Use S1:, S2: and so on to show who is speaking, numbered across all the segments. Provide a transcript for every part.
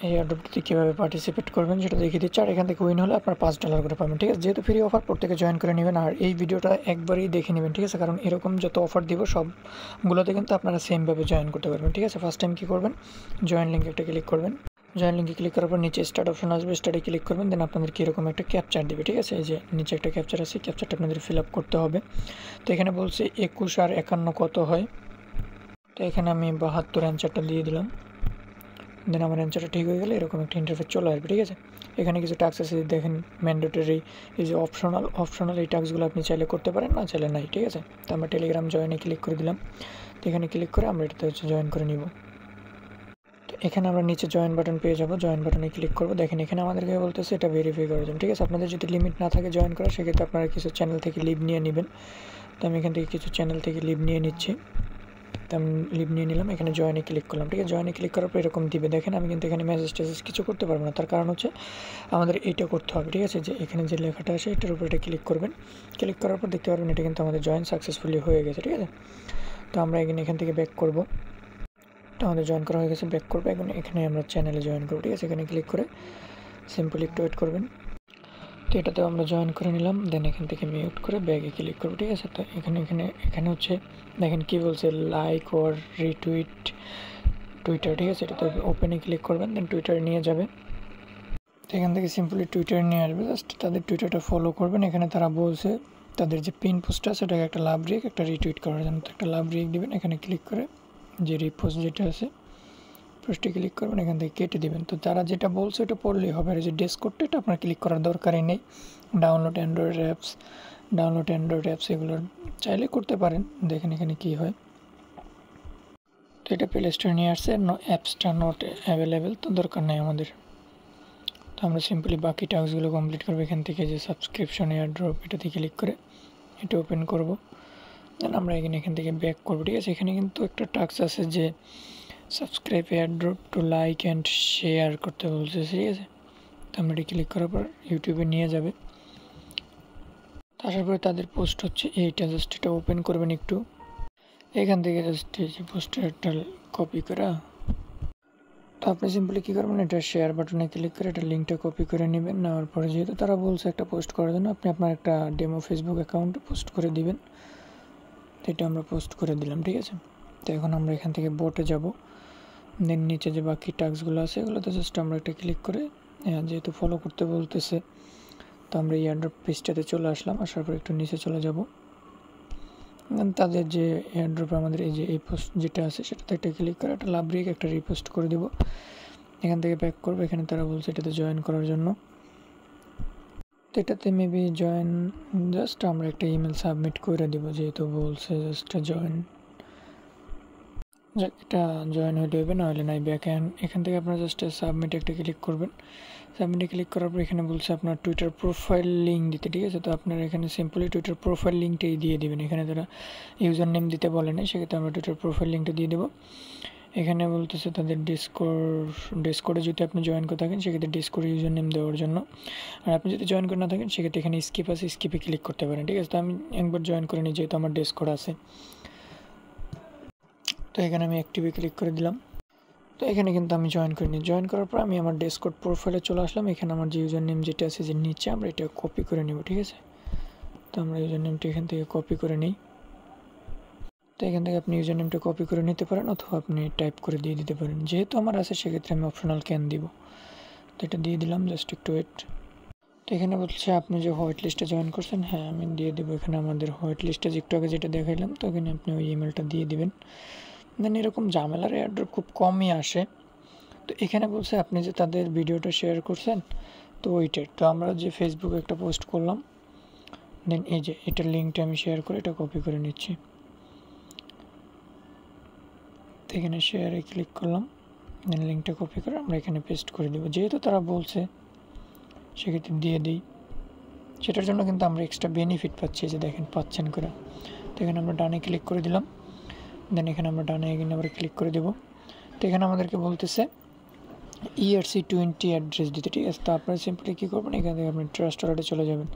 S1: এই এয়ারড্রপটিতে কীভাবে পার্টিসিপেট করবেন সেটা দেখিয়ে দিচ্ছি। আর এখান থেকে উইন হলে আপনার $5 করে পাবেন, ঠিক আছে। যেহেতু ফ্রি অফার, প্রত্যেকে জয়েন করে নেবেন। আর এই ভিডিওটা একবারই দেখে নেবেন, ঠিক আছে, কারণ এরকম যত অফার দিব সবগুলোতে কিন্তু আপনারা সেমভাবে জয়েন করতে পারবেন, ঠিক আছে। ফার্স্ট টাইম কী করবেন, জয়েন লিঙ্কে একটা ক্লিক করবেন। জয়েন লিঙ্কে ক্লিক করার পর নিচে স্টার্ট অপশন আসবে, স্টার্টে ক্লিক করবেন। দেন আপনাদের কীরকম একটা ক্যাপচার দেবে, ঠিক আছে। এই যে নিচে একটা ক্যাপচার আছে, ক্যাপচারটা আপনাদের ফিল আপ করতে হবে। তো এখানে বলছে 21 আর 51 কত হয়। তো এখানে আমি 72 অ্যান্সারটা দিয়ে দিলাম। দেন আমার অ্যান্সারটা ঠিক হয়ে গেলে এরকম একটা ইন্টারফেস চলে আসবে, ঠিক আছে। এখানে কিছু টাস্ক আছে দেখেন, ম্যান্ডেটরি, এই যে অপশনাল এই টাস্কগুলো আপনি চাইলে করতে পারেন, না চাইলে নাই, ঠিক আছে। তো আমরা টেলিগ্রাম জয়েনে ক্লিক করে দিলাম। তো এখানে ক্লিক করে আমরা এটাতে জয়েন করে নিব। তো এখানে আমরা নিচে জয়েন বাটন পেয়ে যাব, জয়েন বাটনে ক্লিক করব। দেখেন এখানে আমাদেরকে বলতেছে এটা ভেরিফাই করার জন্য, ঠিক আছে। আপনাদের যদি লিমিট না থাকে জয়েন করা, সেক্ষেত্রে আপনারা কিছু চ্যানেল থেকে লিভ নিয়ে নেবেন। তো আমি এখান থেকে কিছু চ্যানেল থেকে লিভ নিয়ে নিচ্ছি। তো আমি লিভ নিয়ে নিলাম, এখানে জয়েনে ক্লিক করলাম, ঠিক আছে। জয়েনে ক্লিক করার পর এরকম দিবে। দেখেন আমি কিন্তু এখানে মেসেজ টেসেজ কিছু করতে পারবো না, তার কারণ হচ্ছে আমাদের এইটা করতে হবে, ঠিক আছে। যে এখানে যে লেখাটা আছে এটার উপর এটা ক্লিক করবেন। ক্লিক করার পর দেখতে পারবেন এটা কিন্তু আমাদের জয়েন সাকসেসফুলি হয়ে গেছে, ঠিক আছে। তো আমরা এখান থেকে ব্যাক করব। তো আমাদের জয়েন করা হয়ে গেছে, ব্যাক করবো। এখন এখানে আমরা চ্যানেলে জয়েন করবো, ঠিক আছে। এখানে ক্লিক করে সিম্পলি একটু ওয়েট করবেন। তো এটাতেও আমরা জয়েন করে নিলাম। দেন এখান থেকে মিউট করে ব্যাগে ক্লিক করবো, ঠিক আছে। তো এখানে হচ্ছে দেখেন কি বলছে, লাইক ওর রিটুইট টুইটার, ঠিক আছে। এটাতে ওপেনে ক্লিক করবেন, দেন টুইটারে নিয়ে যাবে। তো এখান থেকে সিম্পলি টুইটারে নিয়ে আসবে, জাস্ট তাদের টুইটারটা ফলো করবেন। এখানে তারা বলছে তাদের যে পিন পোস্টটা আছে সেটাকে একটা লাভ রিক, একটা রিটুইট করার জন্য, তো একটা লাভ রিক দিবেন। এখানে ক্লিক করে যে রিপোস্ট যেটা আছে পোস্টে ক্লিক করবেন, এখান থেকে কেটে দিবেন। তো তারা যেটা বলছে ওটা পড়লেই হবে। আর যে ডেসকোডটা এটা আপনার ক্লিক করার দরকারই নেই। ডাউনলোড অ্যান্ড্রয়েড অ্যাপস এগুলো চাইলে করতে পারেন। দেখেন এখানে কী হয়। তো এটা প্লে স্টোরে নিয়ে আসছে, অ্যাপসটা নট অ্যাভেলেবেল, তো দরকার নেই আমাদের। তো আমরা সিম্পলি বাকি টাস্কগুলো কমপ্লিট করবো। এখান থেকে যে সাবস্ক্রিপশন এয়ারড্রপ এটাতে ক্লিক করে এটা ওপেন করব। দেন আমরা এখান থেকে ব্যাক করবো, ঠিক আছে। এখানে কিন্তু একটা টাস্ক আছে যে subscribe airdrop to like and share করতে বলছে, ঠিক আছে। তো আমরা এটা ক্লিক করার পর ইউটিউবে নিয়ে যাবে। আসার পরে তাদের পোস্ট হচ্ছে এইটা, জাস্ট এটা ওপেন করবেন একটু। এখান থেকে জাস্ট এই যে পোস্টারটা কপি করা। তো আপনি সিম্পলি কী করবেন, এটা শেয়ার বাটনে ক্লিক করে এটা লিঙ্কটা কপি করে নেবেন। নেওয়ার পরে যেহেতু তারা বলছে একটা পোস্ট করার জন্য, আপনি আপনার একটা ডেমো ফেসবুক অ্যাকাউন্টে পোস্ট করে দিবেন। তো এটা আমরা পোস্ট করে দিলাম, ঠিক আছে। তো এখন আমরা এখান থেকে বোটে যাব। দেন নিচে যে বাকি টাস্কগুলো আছে এগুলোতে জাস্ট আমরা একটা ক্লিক করে, যেহেতু ফলো করতে বলতেছে, তো আমরা এয়ারড্রপ পেজটাতে চলে আসলাম। আসার পর একটু নিচে চলে যাব। তাদের যে এয়ারড্রপ আমাদের এই যে এই পোস্ট যেটা আছে সেটাতে একটা ক্লিক করে একটা লাভ রিক একটা রিপোস্ট করে দেবো। এখান থেকে ব্যাক করবো। এখানে তারা বলছে এটাতে জয়েন করার জন্য। তো এটাতে মেবি জয়েন, জাস্ট আমরা একটা ইমেল সাবমিট করে দেবো, যেহেতু বলছে জাস্ট জয়েন। এটা জয়েন হইলে হবে, না হলে নাই। ব্যাক এখান থেকে আপনারা জাস্ট সাবমিট একটা ক্লিক করবেন। সাবমিটে ক্লিক করার পর এখানে বলছে আপনার টুইটার প্রোফাইল লিঙ্ক দিতে, ঠিক আছে। তো আপনারা এখানে সিম্পলি টুইটার প্রোফাইল লিঙ্কটাই দিয়ে দেবেন। এখানে তারা ইউজার নেম দিতে বলে না, সেক্ষেত্রে আমরা টুইটার প্রোফাইল লিঙ্কটা দিয়ে দেবো। এখানে বলতেছে তাদের ডিসকোডে যদি আপনি জয়েন করে থাকেন সেক্ষেত্রে ডিসকোড ইউজার নেম দেওয়ার জন্য। আর আপনি যদি জয়েন করে না থাকেন সেক্ষেত্রে এখানে স্কিপ আছে, স্কিপে ক্লিক করতে পারেন, ঠিক আছে। তো আমি একবার জয়েন করে নিই, যেহেতু আমার ডিসকোড আছে। তো এখানে আমি অ্যাক্টিভে ক্লিক করে দিলাম। তো এখানে কিন্তু আমি জয়েন করে নিই। জয়েন করার পর আমি আমার ডিসকর্ড প্রোফাইলে চলে আসলাম। এখানে আমার যে ইউজার নেম যেটা আছে যে নিচে, আমরা এটা কপি করে নেব, ঠিক আছে। তো আমরা ইউজার নেমটা এখান থেকে কপি করে নিই। তো এখান থেকে আপনি ইউজার নেমটা কপি করে নিতে পারেন, অথবা আপনি টাইপ করে দিয়ে দিতে পারেন। যেহেতু আমার আছে সেক্ষেত্রে আমি অপশনাল ক্যান দিব। তো এটা দিয়ে দিলাম, জাস্ট একটু ওয়েট। তো এখানে বলছে আপনি যে হোয়াইট লিস্টে জয়েন করছেন, হ্যাঁ আমি দিয়ে দেবো। এখানে আমাদের হোয়াইট লিস্টে একটু আগে যেটা দেখাইলাম, তো এখানে আপনি ওই ইমেলটা দিয়ে দেবেন। দেন এরকম ঝামেলার এয়ারড্রপ খুব কমই আসে। তো এখানে বলছে আপনি যে তাদের ভিডিওটা শেয়ার করছেন, তো ওইটার, তো আমরা যে ফেসবুকে একটা পোস্ট করলাম, দেন এই যে এটার লিঙ্কটা আমি শেয়ার করে এটা কপি করে নিচ্ছি। তো এখানে শেয়ারে ক্লিক করলাম, দেন লিঙ্কটা কপি করে আমরা এখানে পেস্ট করে দেবো। যেহেতু তারা বলছে সেক্ষেত্রে দিয়ে দিই। সেটার জন্য কিন্তু আমরা এক্সট্রা বেনিফিট পাচ্ছি, যে দেখেন পাচ্ছেন করে। তো এখানে আমরা ডানে ক্লিক করে দিলাম। দেন এখানে আমরা ডানে এখানে আবার ক্লিক করে দেবো। তো এখানে আমাদেরকে বলতেছে ERC20 অ্যাড্রেস দিতে, ঠিক আছে। তো আপনারা সিম্পলি কী করবেন, এখান থেকে আপনি ট্রাস্ট ওয়ালেটে চলে যাবেন,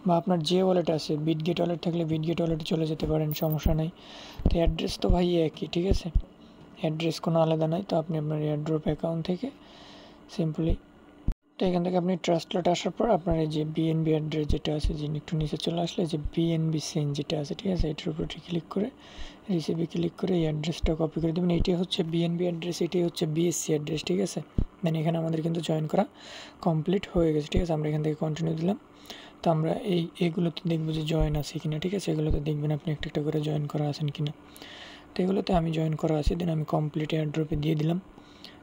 S1: বা আপনার যে ওয়ালেট আছে, বিটগেট ওয়ালেট থাকলে বিটগেট ওয়ালেটে চলে যেতে পারেন, সমস্যা নেই। তো অ্যাড্রেস তো ভাই একই, ঠিক আছে, অ্যাড্রেস কোনো আলাদা নাই। তো আপনি আপনার এয়ারড্রপ অ্যাকাউন্ট থেকে সিম্পলি। তো এখান থেকে আপনি ট্রাস্টলেট আসার পর আপনার এই যে বিএনবি অ্যাড্রেস যেটা আছে, যে একটু নিচে চলে আসলে যে বিএনবি সেন্ড যেটা আছে, ঠিক আছে, এটার উপর ক্লিক করে রিসিভে ক্লিক করে এই অ্যাড্রেসটা কপি করে দেবেন। এটাই হচ্ছে বিএনবি অ্যাড্রেস, এটাই হচ্ছে বিএসসি অ্যাড্রেস, ঠিক আছে। দেন এখানে আমাদের কিন্তু জয়েন করা কমপ্লিট হয়ে গেছে, ঠিক আছে। আমরা এখান থেকে কন্টিনিউ দিলাম। তো আমরা এইগুলোতে দেখবো যে জয়েন আছে কিনা, ঠিক আছে। এগুলোতে দেখবেন আপনি একটা একটা করে জয়েন করা আছেন কিনা। তো এগুলোতে আমি জয়েন করা আছে, দেন আমি কমপ্লিট এয়ারড্রপে দিয়ে দিলাম।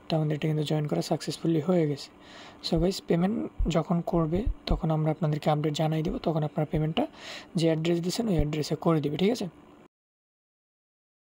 S1: তো আমাদের এটা কিন্তু জয়েন করা সাকসেসফুলি হয়ে গেছে। সো গাইস, পেমেন্ট যখন করবে তখন আমরা আপনাদেরকে আপডেট জানাই দেবো, তখন আপনার পেমেন্টটা যে অ্যাড্রেস দিয়েছেন ওই অ্যাড্রেসে করে দেবে, ঠিক আছে।